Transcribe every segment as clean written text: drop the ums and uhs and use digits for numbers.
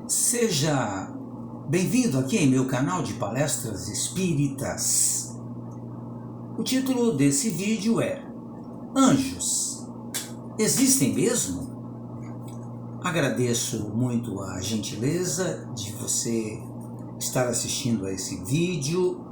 Seja bem-vindo aqui em meu canal de palestras espíritas. O título desse vídeo é Anjos, existem mesmo? Agradeço muito a gentileza de você estar assistindo a esse vídeo.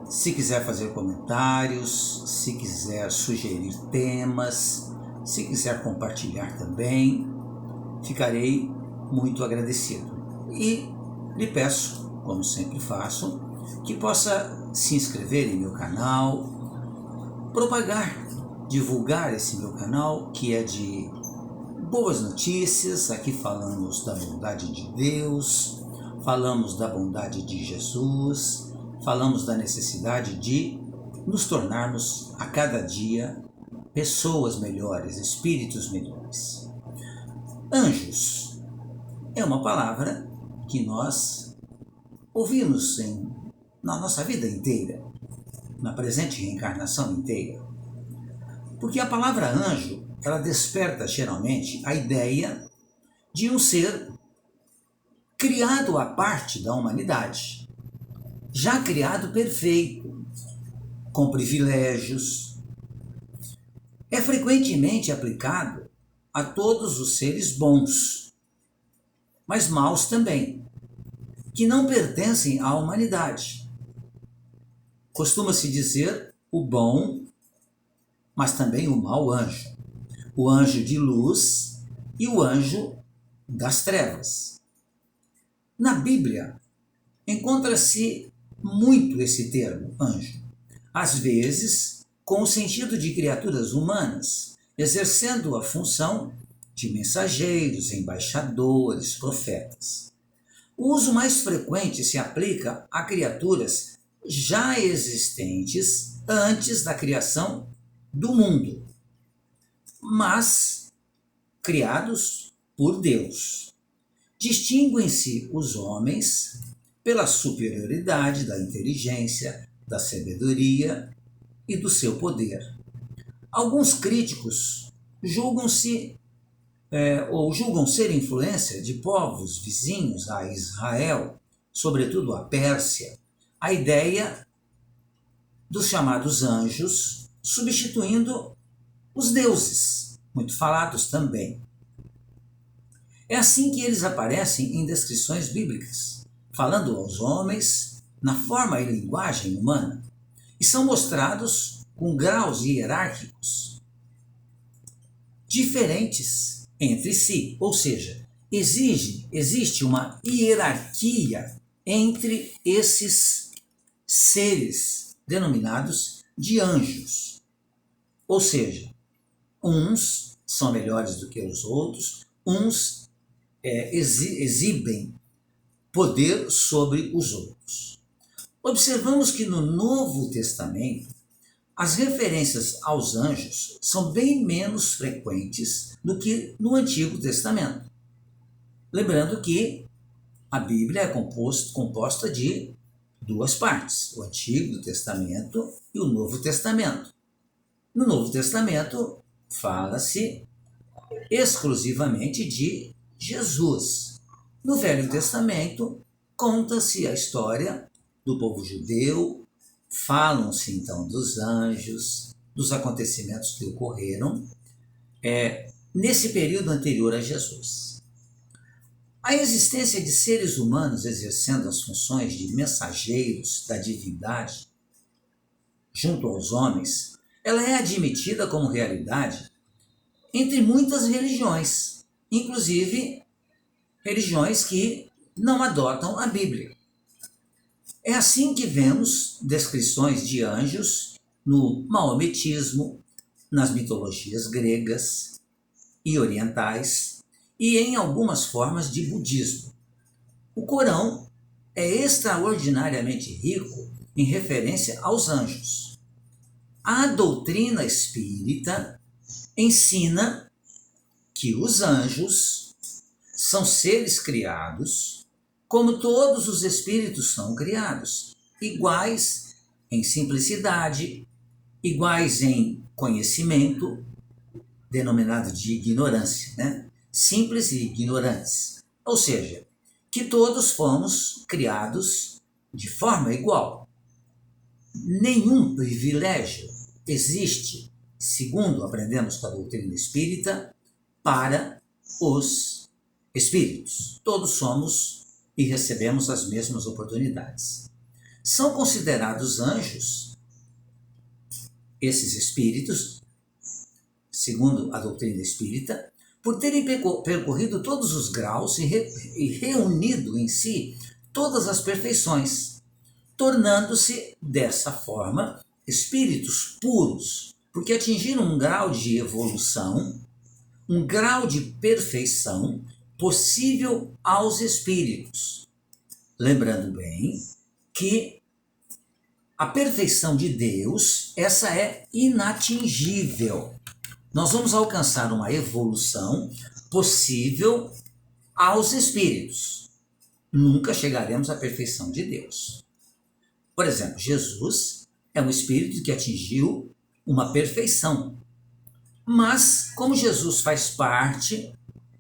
Se quiser fazer comentários, se quiser sugerir temas, se quiser compartilhar também, ficarei muito agradecido. E lhe peço, como sempre faço, que possa se inscrever em meu canal, propagar, divulgar esse meu canal, que é de boas notícias. Aqui falamos da bondade de Deus, falamos da bondade de Jesus, falamos da necessidade de nos tornarmos a cada dia pessoas melhores, espíritos melhores. Anjos é uma palavra que nós ouvimos na nossa vida inteira, na presente reencarnação inteira. Porque a palavra anjo, ela desperta geralmente a ideia de um ser criado à parte da humanidade, já criado perfeito, com privilégios. É frequentemente aplicado a todos os seres bons, mas maus também, que não pertencem à humanidade. Costuma-se dizer o bom, mas também o mau anjo, o anjo de luz e o anjo das trevas. Na Bíblia, encontra-se muito esse termo, anjo, às vezes com o sentido de criaturas humanas, exercendo a função de mensageiros, embaixadores, profetas. O uso mais frequente se aplica a criaturas já existentes antes da criação do mundo, mas criados por Deus. Distinguem-se os homens pela superioridade da inteligência, da sabedoria e do seu poder. Alguns críticos julgam ser influência de povos vizinhos a Israel, sobretudo a Pérsia, a ideia dos chamados anjos, substituindo os deuses, muito falados também. É assim que eles aparecem em descrições bíblicas, falando aos homens na forma e linguagem humana, e são mostrados com graus hierárquicos diferentes entre si, ou seja, existe uma hierarquia entre esses seres denominados de anjos. Ou seja, uns são melhores do que os outros, uns exibem poder sobre os outros. Observamos que no Novo Testamento, as referências aos anjos são bem menos frequentes do que no Antigo Testamento. Lembrando que a Bíblia é composta de duas partes, o Antigo Testamento e o Novo Testamento. No Novo Testamento, fala-se exclusivamente de Jesus. No Velho Testamento, conta-se a história do povo judeu, falam-se então dos anjos, dos acontecimentos que ocorreram nesse período anterior a Jesus. A existência de seres humanos exercendo as funções de mensageiros da divindade junto aos homens, ela é admitida como realidade entre muitas religiões, inclusive religiões que não adotam a Bíblia. É assim que vemos descrições de anjos no maometismo, nas mitologias gregas e orientais e em algumas formas de budismo. O Corão é extraordinariamente rico em referência aos anjos. A doutrina espírita ensina que os anjos são seres criados como todos os espíritos são criados, iguais em simplicidade, iguais em conhecimento, denominado de ignorância, né? Simples e ignorantes. Ou seja, que todos fomos criados de forma igual. Nenhum privilégio existe, segundo aprendemos com a doutrina espírita, para os espíritos. Todos somos e recebemos as mesmas oportunidades. São considerados anjos esses espíritos, segundo a doutrina espírita, por terem percorrido todos os graus e reunido em si todas as perfeições, tornando-se, dessa forma, espíritos puros, porque atingiram um grau de evolução, um grau de perfeição possível aos espíritos. Lembrando bem que a perfeição de Deus, essa é inatingível. Nós vamos alcançar uma evolução possível aos espíritos. Nunca chegaremos à perfeição de Deus. Por exemplo, Jesus é um espírito que atingiu uma perfeição. Mas, como Jesus faz parte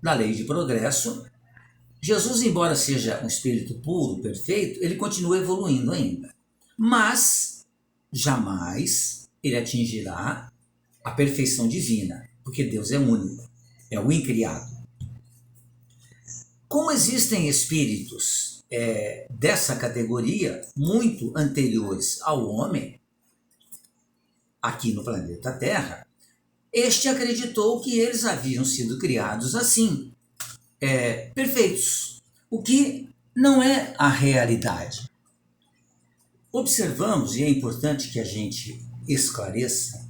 da lei de progresso, Jesus, embora seja um espírito puro, perfeito, ele continua evoluindo ainda. Mas, jamais ele atingirá a perfeição divina, porque Deus é único, é o incriado. Como existem espíritos dessa categoria, muito anteriores ao homem, aqui no planeta Terra, este acreditou que eles haviam sido criados assim, perfeitos, o que não é a realidade. Observamos, e é importante que a gente esclareça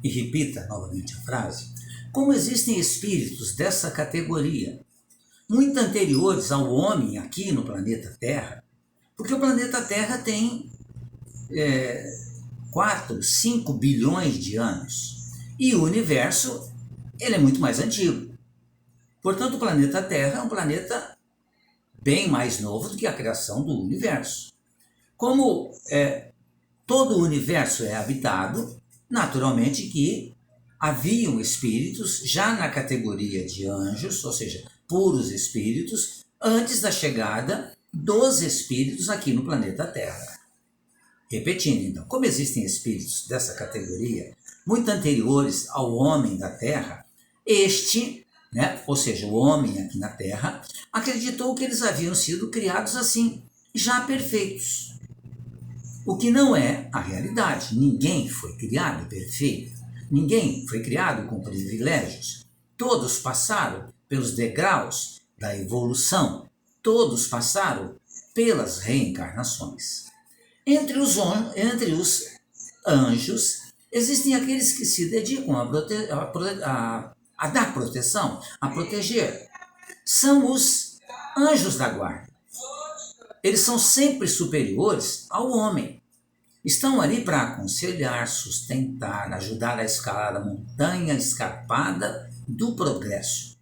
e repita novamente a frase, como existem espíritos dessa categoria, muito anteriores ao homem aqui no planeta Terra, porque o planeta Terra tem 4, 5 bilhões de anos, e o universo ele é muito mais antigo. Portanto, o planeta Terra é um planeta bem mais novo do que a criação do universo. Como todo o universo é habitado, naturalmente que haviam espíritos já na categoria de anjos, ou seja, puros espíritos, antes da chegada dos espíritos aqui no planeta Terra. Repetindo, então, como existem espíritos dessa categoria, muito anteriores ao homem da Terra, ou seja, o homem aqui na Terra, acreditou que eles haviam sido criados assim, já perfeitos. O que não é a realidade. Ninguém foi criado perfeito. Ninguém foi criado com privilégios. Todos passaram pelos degraus da evolução. Todos passaram pelas reencarnações. Entre os anjos, existem aqueles que se dedicam a dar proteção, a proteger. São os anjos da guarda. Eles são sempre superiores ao homem. Estão ali para aconselhar, sustentar, ajudar a escalar a montanha escarpada do progresso.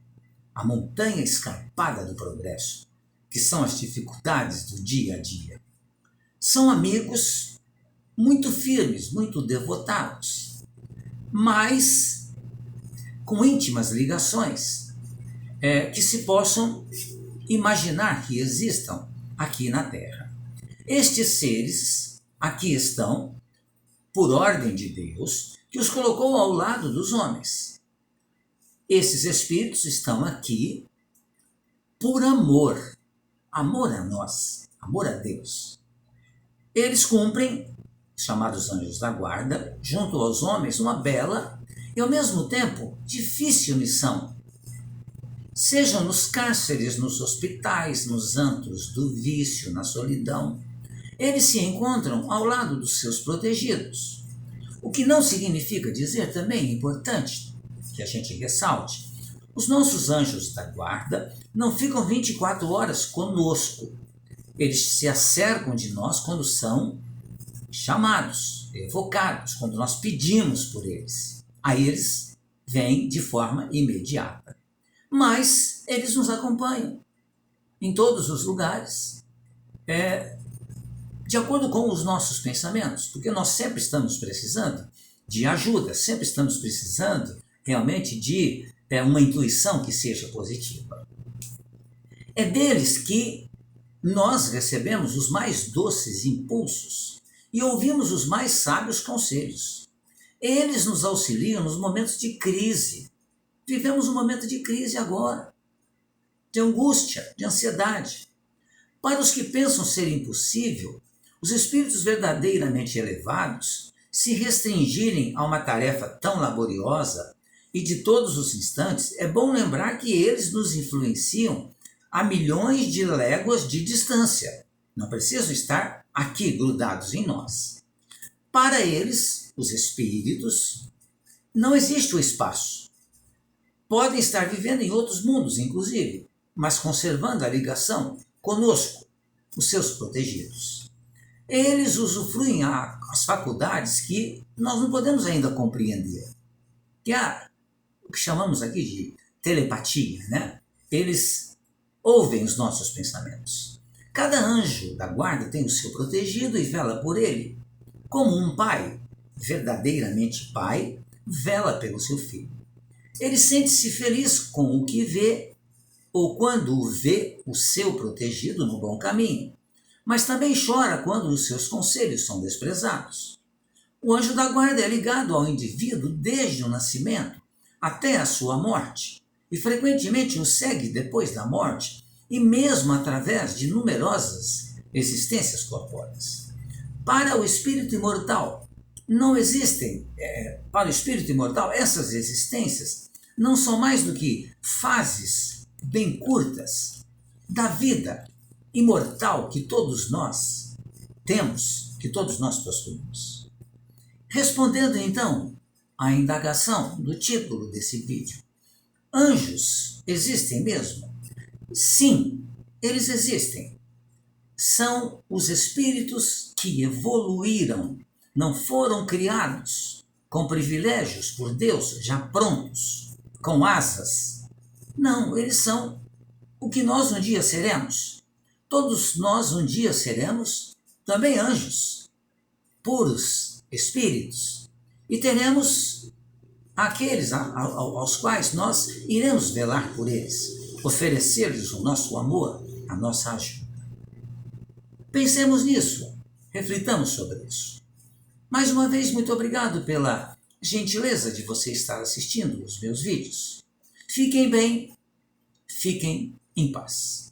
A montanha escarpada do progresso, que são as dificuldades do dia a dia. São amigos muito firmes, muito devotados, mas com íntimas ligações que se possam imaginar que existam aqui na Terra. Estes seres aqui estão por ordem de Deus, que os colocou ao lado dos homens. Esses espíritos estão aqui por amor a nós, amor a Deus. Eles cumprem, chamados anjos da guarda, junto aos homens, uma bela e ao mesmo tempo difícil missão. Sejam nos cárceres, nos hospitais, nos antros do vício, na solidão, eles se encontram ao lado dos seus protegidos. O que não significa dizer também, é importante que a gente ressalte, os nossos anjos da guarda não ficam 24 horas conosco. Eles se acercam de nós quando são chamados, evocados, quando nós pedimos por eles. Aí eles vêm de forma imediata. Mas eles nos acompanham em todos os lugares, de acordo com os nossos pensamentos, porque nós sempre estamos precisando de ajuda, sempre estamos precisando realmente de uma intuição que seja positiva. É deles que nós recebemos os mais doces impulsos e ouvimos os mais sábios conselhos. Eles nos auxiliam nos momentos de crise. Vivemos um momento de crise agora, de angústia, de ansiedade. Para os que pensam ser impossível, os espíritos verdadeiramente elevados, se restringirem a uma tarefa tão laboriosa e de todos os instantes, é bom lembrar que eles nos influenciam a milhões de léguas de distância. Não precisam estar aqui grudados em nós. Para eles, os espíritos, não existe o espaço. Podem estar vivendo em outros mundos, inclusive, mas conservando a ligação conosco, os seus protegidos. Eles usufruem as faculdades que nós não podemos ainda compreender, que é o que chamamos aqui de telepatia, né? Eles ouvem os nossos pensamentos. Cada anjo da guarda tem o seu protegido e vela por ele, como um pai, verdadeiramente pai, vela pelo seu filho. Ele sente-se feliz com o que vê ou quando vê o seu protegido no bom caminho, mas também chora quando os seus conselhos são desprezados. O anjo da guarda é ligado ao indivíduo desde o nascimento até a sua morte, e frequentemente o segue depois da morte e mesmo através de numerosas existências corpóreas. Para o espírito imortal, não existem, para o espírito imortal, essas existências não são mais do que fases bem curtas da vida imortal que todos nós temos, que todos nós possuímos. Respondendo então à indagação do título desse vídeo, anjos existem mesmo? Sim, eles existem. São os espíritos que evoluíram, não foram criados com privilégios por Deus já prontos, com asas. Não, eles são o que nós um dia seremos. Todos nós um dia seremos também anjos, puros espíritos, e teremos aqueles aos quais nós iremos velar por eles, oferecer-lhes o nosso amor, a nossa ajuda. Pensemos nisso, reflitamos sobre isso. Mais uma vez, muito obrigado pela gentileza de você estar assistindo os meus vídeos. Fiquem bem, fiquem em paz.